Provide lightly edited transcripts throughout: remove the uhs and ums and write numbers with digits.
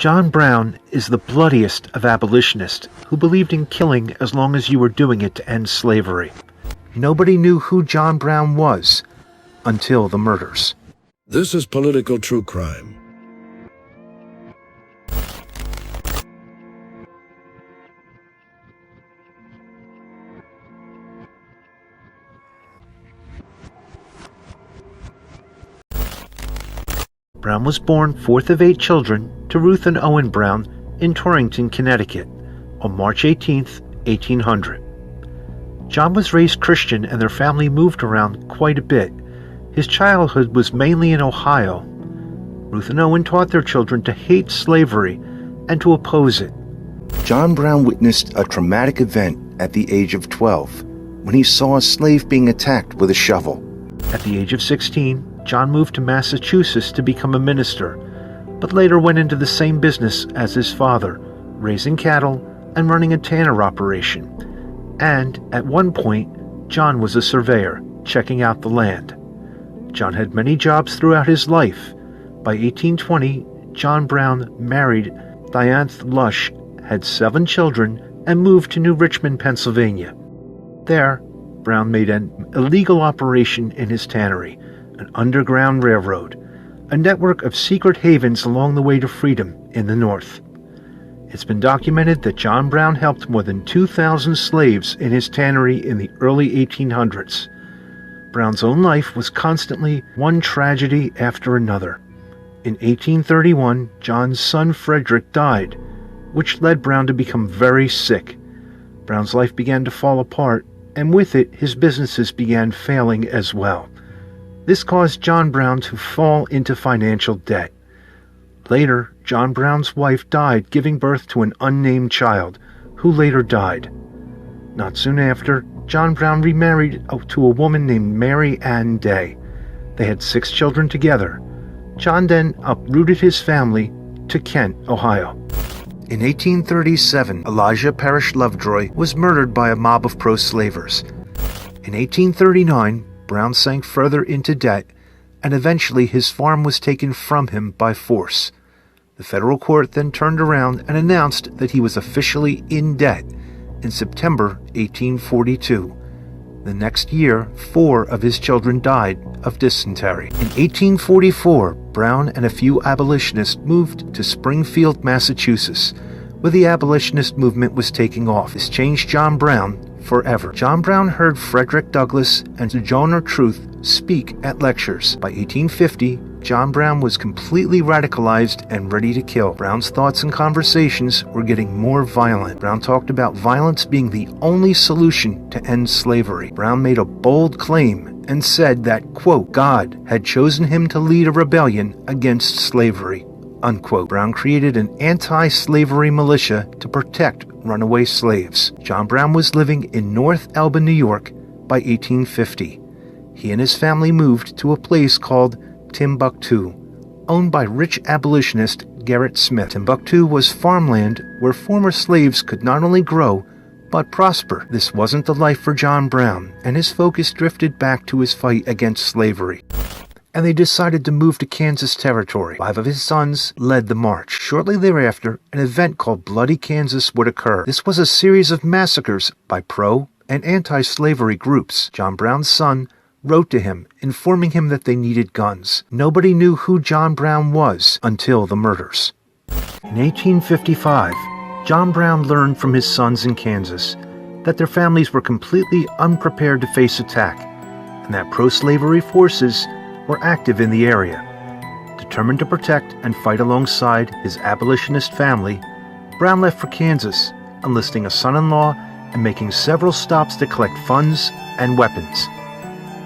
John Brown is the bloodiest of abolitionists who believed in killing as long as you were doing it to end slavery. Nobody knew who John Brown was until the murders. This is political true crime. Brown was born fourth of 8 children to Ruth and Owen Brown in Torrington, Connecticut, on March 18, 1800. John was raised Christian and their family moved around quite a bit. His childhood was mainly in Ohio. Ruth and Owen taught their children to hate slavery and to oppose it. John Brown witnessed a traumatic event at the age of 12 when he saw a slave being attacked with a shovel. At the age of 16, John moved to Massachusetts to become a minister, but later went into the same business as his father, raising cattle and running a tanner operation. And at one point, John was a surveyor, checking out the land. John had many jobs throughout his life. By 1820, John Brown married Dianthe Lush, had 7 children, and moved to New Richmond, Pennsylvania. There, Brown made an illegal operation in his tannery, an underground railroad, a network of secret havens along the way to freedom in the North. It's been documented that John Brown helped more than 2,000 slaves in his tannery in the early 1800s. Brown's own life was constantly one tragedy after another. In 1831, John's son Frederick died, which led Brown to become very sick. Brown's life began to fall apart, and with it, his businesses began failing as well. This caused John Brown to fall into financial debt. Later, John Brown's wife died, giving birth to an unnamed child, who later died. Not soon after, John Brown remarried to a woman named Mary Ann Day. They had 6 children together. John then uprooted his family to Kent, Ohio. In 1837, Elijah Parrish Lovejoy was murdered by a mob of pro-slavers. In 1839, Brown sank further into debt, and eventually his farm was taken from him by force. The federal court then turned around and announced that he was officially in debt in September 1842. The next year, 4 of his children died of dysentery. In 1844, Brown and a few abolitionists moved to Springfield, Massachusetts, where the abolitionist movement was taking off. This changed John Brown forever. John Brown heard Frederick Douglass and Sojourner Truth speak at lectures. By 1850, John Brown was completely radicalized and ready to kill. Brown's thoughts and conversations were getting more violent. Brown talked about violence being the only solution to end slavery. Brown made a bold claim and said that, quote, God had chosen him to lead a rebellion against slavery, unquote. Brown created an anti-slavery militia to protect runaway slaves. John Brown was living in North Elba, New York by 1850. He and his family moved to a place called Timbuktu, owned by rich abolitionist Gerrit Smith. Timbuktu was farmland where former slaves could not only grow, but prosper. This wasn't the life for John Brown, and his focus drifted back to his fight against slavery. And they decided to move to Kansas Territory. 5 of his sons led the march. Shortly thereafter, an event called Bloody Kansas would occur. This was a series of massacres by pro- and anti-slavery groups. John Brown's son wrote to him, informing him that they needed guns. Nobody knew who John Brown was until the murders. In 1855, John Brown learned from his sons in Kansas that their families were completely unprepared to face attack, and that pro-slavery forces were active in the area. Determined to protect and fight alongside his abolitionist family, Brown left for Kansas, enlisting a son-in-law and making several stops to collect funds and weapons.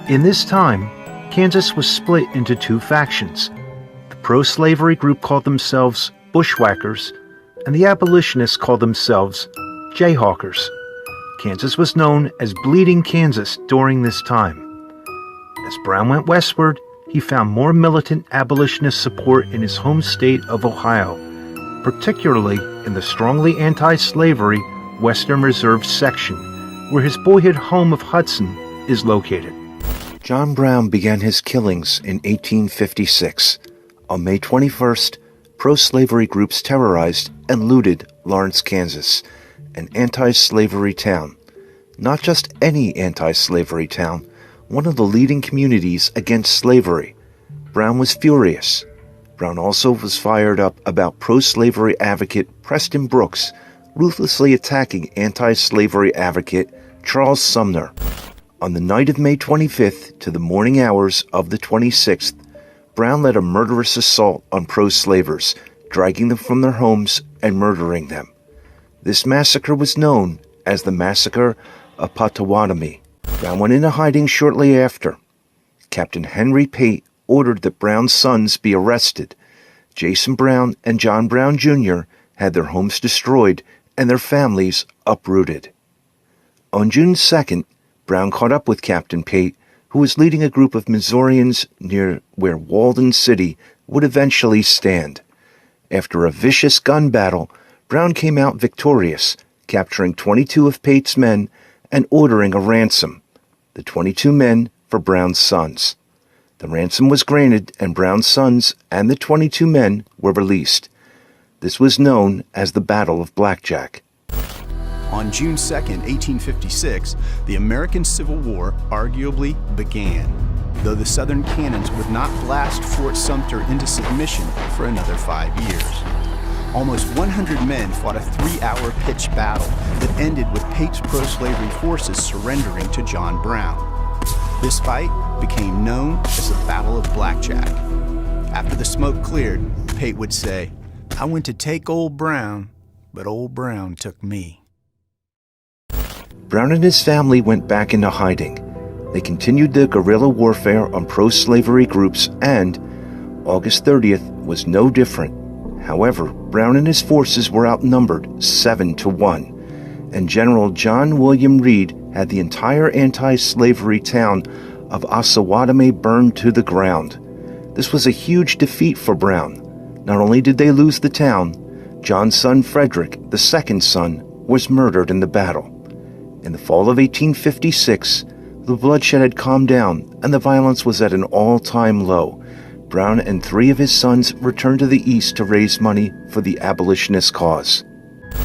In this time, Kansas was split into 2 factions. The pro-slavery group called themselves Bushwhackers, and the abolitionists called themselves Jayhawkers. Kansas was known as Bleeding Kansas during this time. As Brown went westward, he found more militant abolitionist support in his home state of Ohio, particularly in the strongly anti-slavery Western Reserve section, where his boyhood home of Hudson is located. John Brown began his killings in 1856. On May 21st, pro-slavery groups terrorized and looted Lawrence, Kansas, an anti-slavery town. Not just any anti-slavery town, one of the leading communities against slavery. Brown was furious. Brown also was fired up about pro-slavery advocate Preston Brooks ruthlessly attacking anti-slavery advocate Charles Sumner. On the night of May 25th to the morning hours of the 26th, Brown led a murderous assault on pro-slavers, dragging them from their homes and murdering them. This massacre was known as the Massacre of Pawatami. Brown went into hiding shortly after. Captain Henry Pate ordered that Brown's sons be arrested. Jason Brown and John Brown Jr. had their homes destroyed and their families uprooted. On June 2nd, Brown caught up with Captain Pate, who was leading a group of Missourians near where Walden City would eventually stand. After a vicious gun battle, Brown came out victorious, capturing 22 of Pate's men and ordering a ransom, the 22 men for Brown's sons. The ransom was granted, and Brown's sons and the 22 men were released. This was known as the Battle of Blackjack. On June 2, 1856, the American Civil War arguably began, though the Southern cannons would not blast Fort Sumter into submission for another 5 years. Almost 100 men fought a 3-hour pitched battle that ended with Pate's pro-slavery forces surrendering to John Brown. This fight became known as the Battle of Blackjack. After the smoke cleared, Pate would say, "I went to take Old Brown, but Old Brown took me." Brown and his family went back into hiding. They continued their guerrilla warfare on pro-slavery groups, and August 30th was no different. However, Brown and his forces were outnumbered 7-1, and General John William Reed had the entire anti-slavery town of Osawatomie burned to the ground. This was a huge defeat for Brown. Not only did they lose the town, John's son Frederick, the second son, was murdered in the battle. In the fall of 1856, the bloodshed had calmed down and the violence was at an all-time low. Brown and 3 of his sons returned to the East to raise money for the Abolitionist cause.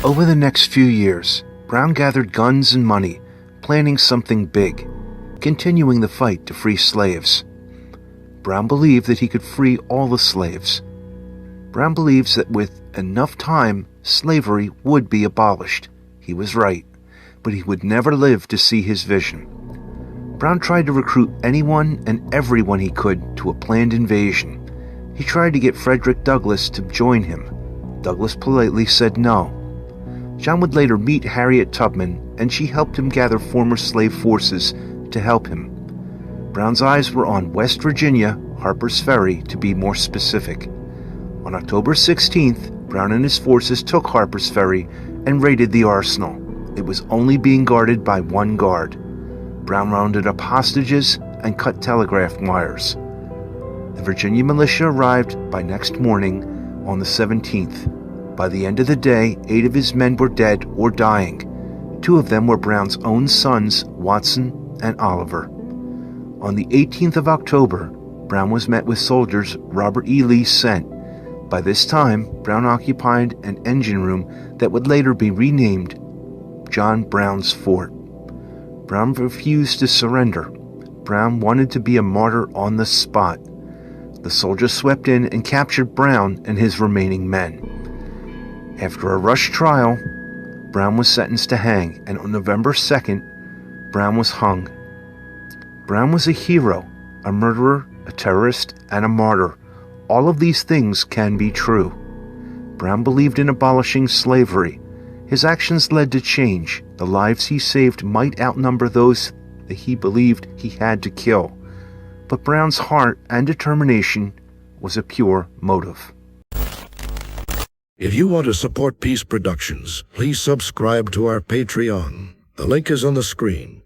Over the next few years, Brown gathered guns and money, planning something big, continuing the fight to free slaves. Brown believed that he could free all the slaves. Brown believes that with enough time, slavery would be abolished. He was right, but he would never live to see his vision. Brown tried to recruit anyone and everyone he could to a planned invasion. He tried to get Frederick Douglass to join him. Douglass politely said no. John would later meet Harriet Tubman, and she helped him gather former slave forces to help him. Brown's eyes were on West Virginia, Harper's Ferry to be more specific. On October 16th, Brown and his forces took Harper's Ferry and raided the arsenal. It was only being guarded by 1 guard. Brown rounded up hostages and cut telegraph wires. The Virginia militia arrived by next morning on the 17th. By the end of the day, 8 of his men were dead or dying. 2 of them were Brown's own sons, Watson and Oliver. On the 18th of October, Brown was met with soldiers Robert E. Lee sent. By this time, Brown occupied an engine room that would later be renamed John Brown's Fort. Brown refused to surrender. Brown wanted to be a martyr on the spot. The soldiers swept in and captured Brown and his remaining men. After a rushed trial, Brown was sentenced to hang, and on November 2nd, Brown was hung. Brown was a hero, a murderer, a terrorist, and a martyr. All of these things can be true. Brown believed in abolishing slavery. His actions led to change. The lives he saved might outnumber those that he believed he had to kill. But Brown's heart and determination was a pure motive. If you want to support Peace Productions, please subscribe to our Patreon. The link is on the screen.